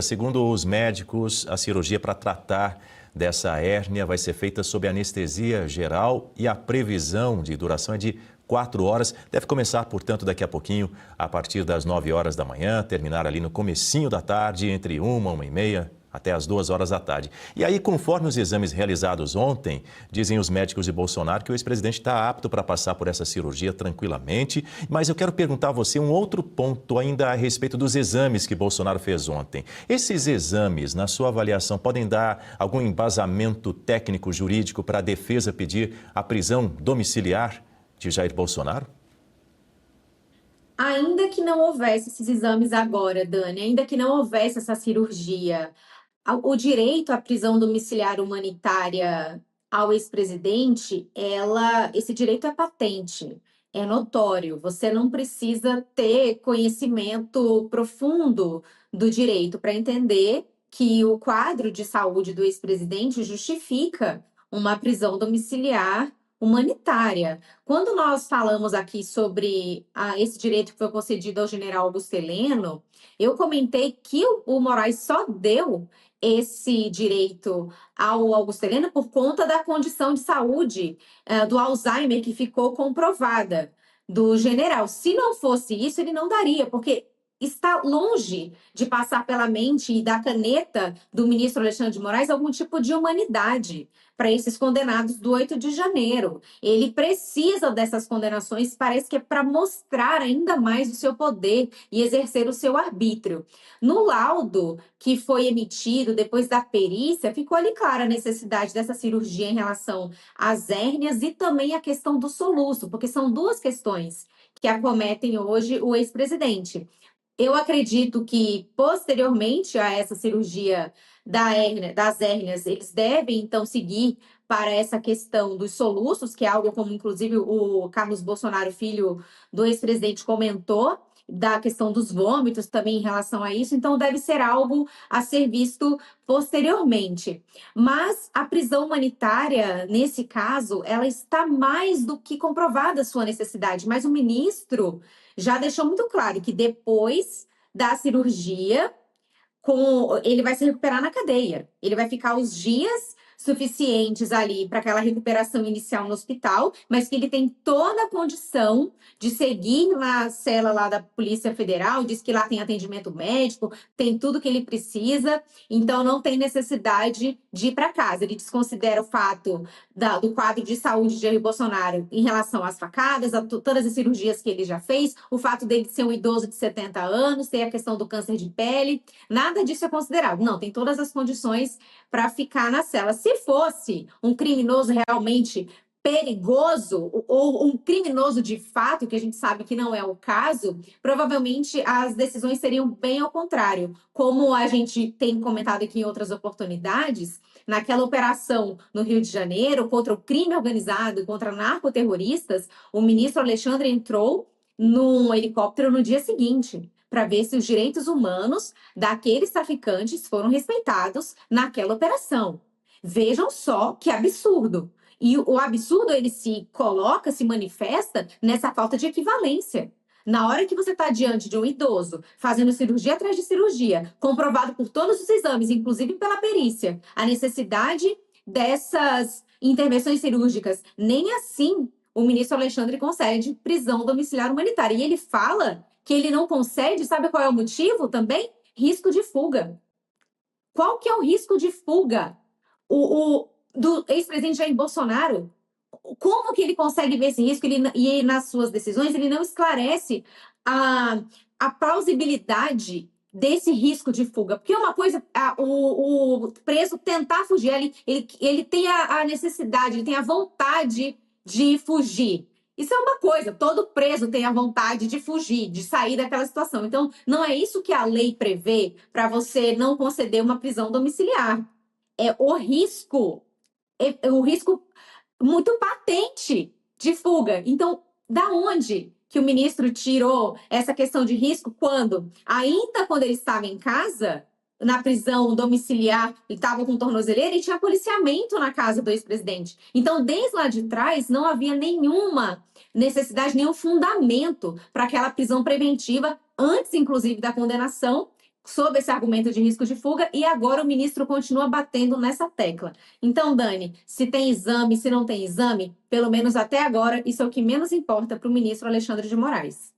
Segundo os médicos, a cirurgia para tratar dessa hérnia vai ser feita sob anestesia geral e a previsão de duração é de 4 horas. Deve começar, portanto, daqui a pouquinho, a partir das 9 horas da manhã, terminar ali no comecinho da tarde, entre 1h e 1h30, até as 2 horas da tarde. E aí, conforme os exames realizados ontem, dizem os médicos de Bolsonaro que o ex-presidente está apto para passar por essa cirurgia tranquilamente. Mas eu quero perguntar a você um outro ponto ainda a respeito dos exames que Bolsonaro fez ontem. Esses exames, na sua avaliação, podem dar algum embasamento técnico, jurídico para a defesa pedir a prisão domiciliar de Jair Bolsonaro? Ainda que não houvesse esses exames agora, Dani, ainda que não houvesse essa cirurgia, o direito à prisão domiciliar humanitária ao ex-presidente, esse direito é patente, é notório. Você não precisa ter conhecimento profundo do direito para entender que o quadro de saúde do ex-presidente justifica uma prisão domiciliar humanitária. Quando nós falamos aqui sobre esse direito que foi concedido ao general Augusto Heleno, eu comentei que o Moraes só deu esse direito ao Augusto Heleno por conta da condição de saúde do Alzheimer que ficou comprovada do general. Se não fosse isso, ele não daria, porque está longe de passar pela mente e da caneta do ministro Alexandre de Moraes algum tipo de humanidade para esses condenados do 8 de janeiro. Ele precisa dessas condenações, parece que é para mostrar ainda mais o seu poder e exercer o seu arbítrio. No laudo que foi emitido depois da perícia, ficou ali clara a necessidade dessa cirurgia em relação às hérnias e também a questão do soluço, porque são duas questões que acometem hoje o ex-presidente. Eu acredito que, posteriormente a essa cirurgia das hérnias, eles devem, então, seguir para essa questão dos soluços, que é algo como, inclusive, o Carlos Bolsonaro, filho do ex-presidente, comentou, da questão dos vômitos também em relação a isso. Então, deve ser algo a ser visto posteriormente. Mas a prisão humanitária, nesse caso, ela está mais do que comprovada a sua necessidade. Mas o ministro já deixou muito claro que depois da cirurgia, ele vai se recuperar na cadeia. Ele vai ficar os dias suficientes ali para aquela recuperação inicial no hospital, mas que ele tem toda a condição de seguir na cela lá da Polícia Federal, diz que lá tem atendimento médico, tem tudo que ele precisa, então não tem necessidade de ir para casa. Ele desconsidera o fato do quadro de saúde de Jair Bolsonaro em relação às facadas, a todas as cirurgias que ele já fez, o fato dele ser um idoso de 70 anos, ter a questão do câncer de pele, nada disso é considerado. Não, tem todas as condições para ficar na cela. Se fosse um criminoso realmente perigoso ou um criminoso de fato, que a gente sabe que não é o caso, provavelmente as decisões seriam bem ao contrário. Como a gente tem comentado aqui em outras oportunidades, naquela operação no Rio de Janeiro contra o crime organizado, contra narcoterroristas, o ministro Alexandre entrou num helicóptero no dia seguinte para ver se os direitos humanos daqueles traficantes foram respeitados naquela operação. Vejam só que absurdo. E o absurdo, ele se coloca, se manifesta nessa falta de equivalência. Na hora que você está diante de um idoso, fazendo cirurgia atrás de cirurgia, comprovado por todos os exames, inclusive pela perícia, a necessidade dessas intervenções cirúrgicas, nem assim o ministro Alexandre concede prisão domiciliar humanitária. E ele fala que ele não concede, sabe qual é o motivo também? Risco de fuga. Qual que é o risco de fuga do ex-presidente Jair Bolsonaro? Como que ele consegue ver esse risco? E nas suas decisões ele não esclarece a plausibilidade desse risco de fuga. Porque uma coisa, o preso tentar fugir, ele tem a necessidade, ele tem a vontade de fugir. Isso é uma coisa, todo preso tem a vontade de fugir, de sair daquela situação. Então, não é isso que a lei prevê para você não conceder uma prisão domiciliar. É o risco muito patente de fuga. Então, da onde que o ministro tirou essa questão de risco ainda quando ele estava em casa, na prisão domiciliar, ele estava com tornozeleira e tinha policiamento na casa do ex-presidente. Então, desde lá de trás, não havia nenhuma necessidade, nenhum fundamento para aquela prisão preventiva, antes, inclusive, da condenação, sob esse argumento de risco de fuga, e agora o ministro continua batendo nessa tecla. Então, Dani, se tem exame, se não tem exame, pelo menos até agora, isso é o que menos importa para o ministro Alexandre de Moraes.